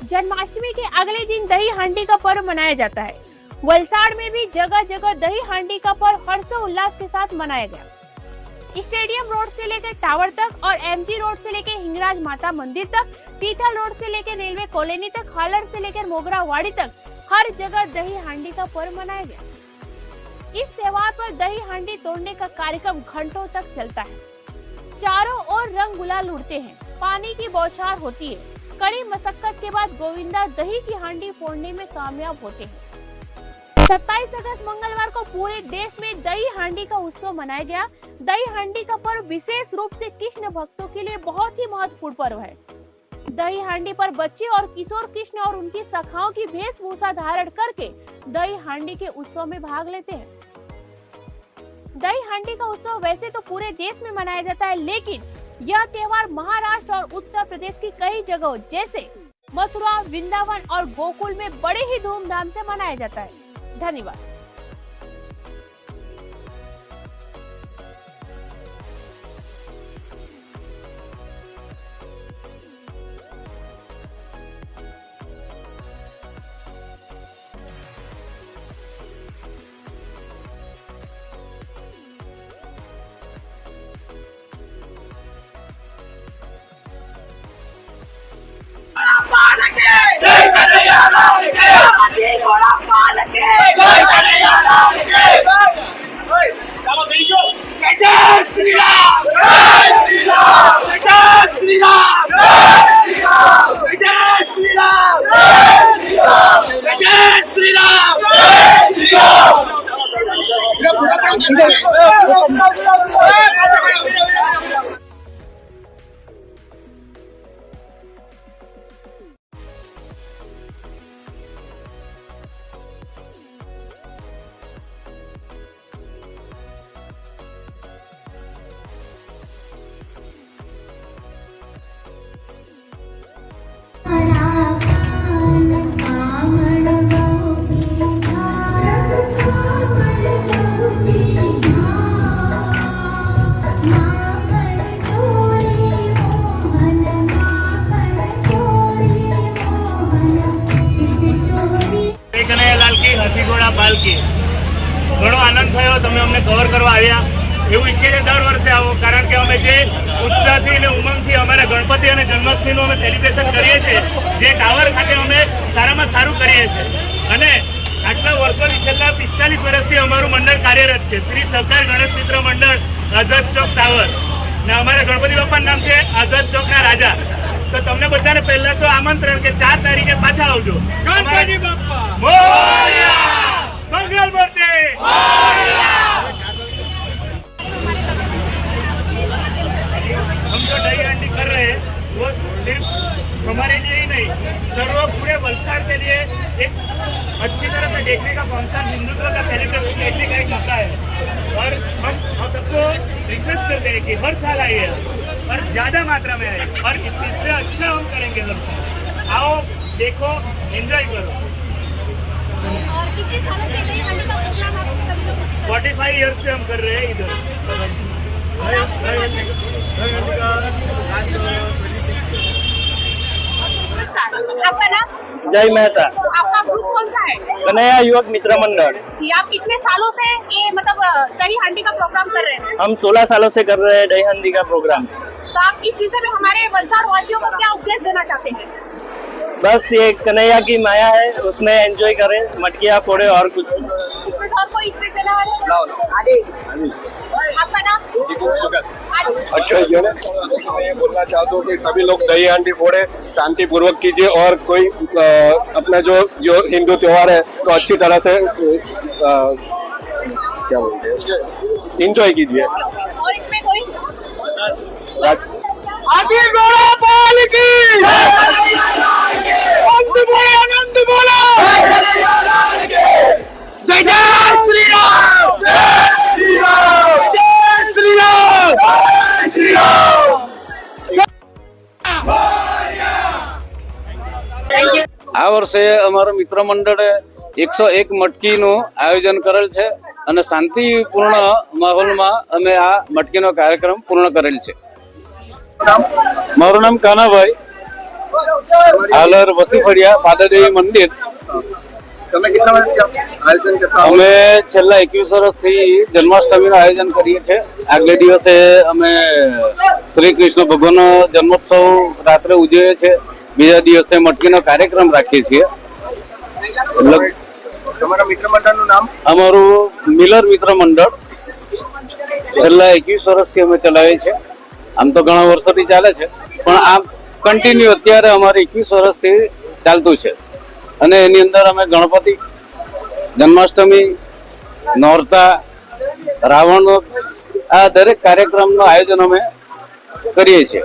जन्माष्टमी के अगले दिन दही हांडी का पर्व मनाया जाता है। वलसाड़ में भी जगह जगह दही हांडी का पर्व हर्षोल्लास के साथ मनाया गया। स्टेडियम रोड से लेकर टावर तक और एमजी रोड से लेकर हिंगराज माता मंदिर तक, टीठा रोड से लेकर रेलवे कॉलोनी तक, हालर से लेकर मोगरा वाड़ी तक हर जगह दही हांडी का पर्व मनाया गया। इस त्योहार पर दही हांडी तोड़ने का कार्यक्रम घंटों तक चलता है। चारों ओर रंग गुलाल उड़ते हैं, पानी की बौछार होती है। कड़ी मशक्कत के बाद गोविंदा दही की हांडी फोड़ने में कामयाब होते हैं। 27 अगस्त मंगलवार को पूरे देश में दही हांडी का उत्सव मनाया गया। दही हांडी का पर्व विशेष रूप से कृष्ण भक्तों के लिए बहुत ही महत्वपूर्ण पर्व है। दही हांडी पर बच्चे और किशोर कृष्ण और उनकी सखाओं की वेशभूषा धारण करके दही हांडी के उत्सव में भाग लेते हैं। दही हांडी का उत्सव वैसे तो पूरे देश में मनाया जाता है, लेकिन यह त्योहार महाराष्ट्र और उत्तर प्रदेश की कई जगहों जैसे मथुरा, वृंदावन और गोकुल में बड़े ही धूमधाम से मनाया जाता है। धन्यवाद। હાથીઘોડા પાલકી ઘણો આનંદ થયો। તમે અમને કવર કરવા આવ્યા એવું ઈચ્છે છે દર વર્ષે આવો, કારણ કે અમે જે ઉત્સાહથી અને ઉમંગથી અમારા ગણપતિ અને જન્માષ્ટમીનું અમે સેલિબ્રેશન કરીએ છીએ, જે ટાવર ખાતે અમે સારામાં સારું કરીએ છીએ અને આટલા વર્ષોથી છેલ્લા 45 વર્ષથી અમારું મંડળ કાર્યરત છે। શ્રી સહકાર ગણેશ મિત્ર મંડળ આઝાદ ચોક ટાવર ને અમારા ગણપતિ બાપાનું નામ છે આઝાદ ચોકના રાજા। તો તમને બધાને પહેલા તો આમંત્રણ કે 4 તારીખે પાછા આવજો। ગણપતિ બાપા મોરયા, મંગલ મૂર્તિ મોરયા। हम जो दही हांडी कर रहे हैं वो सिर्फ हमारे लिए ही नहीं, सर्व पूरे वलसाड़ के लिए एक अच्छी तरह से देखने का फंक्शन, हिंदुत्व का सेलिब्रेशन देखने का एक मौका है। और हम सबको रिक्वेस्ट करते हैं कि हर साल आइए और ज़्यादा मात्रा में आए और इससे अच्छा हम करेंगे हर साल। आओ, देखो, एंजॉय करो। और कितने सालों से दही हांडी का प्रोग्राम आप सभी लोग 45 ईयर्स से हम कर रहे हैं इधर। आपका नाम? जय मेहता। आपका ग्रुप कौन सा है? कन्हैया युवक मित्र मंडल। जी, आप कितने सालों से ये मतलब दही हांडी का प्रोग्राम कर रहे हैं? हम 16 सालों से कर रहे हैं दही हांडी का प्रोग्राम। तो आप इस विषय में हमारे वलसाड़ वासियों को क्या उपदेश देना चाहते हैं? बस ये कन्हैया की माया है, उसमें एंजॉय करें, मटकियाँ फोड़े और कुछ। इसमें और कोई स्पीच देना है? आपका नाम? अच्छा, ये बोलना चाहता हूँ कि सभी लोग दही हांडी फोड़े, शांति पूर्वक कीजिए और कोई अपना जो हिंदू त्योहार है तो अच्छी तरह से क्या बोलते हैं इंजॉय कीजिए। और इसमें कोई हाथीघोड़ा पालकी, आनंद बोलो, जय जय श्री राम, जय श्री राम, जय श्री राम, जय श्री राम। આ વર્ષે અમારું મિત્ર મંડળે 101 મટકીનું આયોજન કરેલ છે અને શાંતિપૂર્ણ માહોલમાં અમે આ મટકીનો કાર્યક્રમ પૂર્ણ કરેલ છે। મારું નામ કાનાભાઈ હાલર વસીફળિયા પાદરદેવી મંદિર. તમે કેટલા વર્ષથી આયોજન કરતા આવો? અમે છેલ્લા 21 વર્ષથી જન્માષ્ટમીનું આયોજન કરીએ છીએ. આગલે દિવસે અમે શ્રી કૃષ્ણ ભગવાનનો જન્મોત્સવ રાત્રે ઉજવીએ છીએ. બીજા દિવસે મટકીનો કાર્યક્રમ રાખીએ છીએ. તમારા મિત્ર મંડળનું નામ? અમારું મિલર મિત્ર મંડળ છેલ્લા 21 વર્ષથી અમે ચલાવીએ છીએ. આમ તો ઘણા વર્ષોથી ચાલે છે, પણ આમ કન્ટિન્યુ અત્યારે અમારે 21 વર્ષથી ચાલતું છે. અને એની અંદર અમે ગણપતિ, જન્માષ્ટમી, નોરતા, રાવણ, આ દરેક કાર્યક્રમનું આયોજન અમે કરીએ છીએ.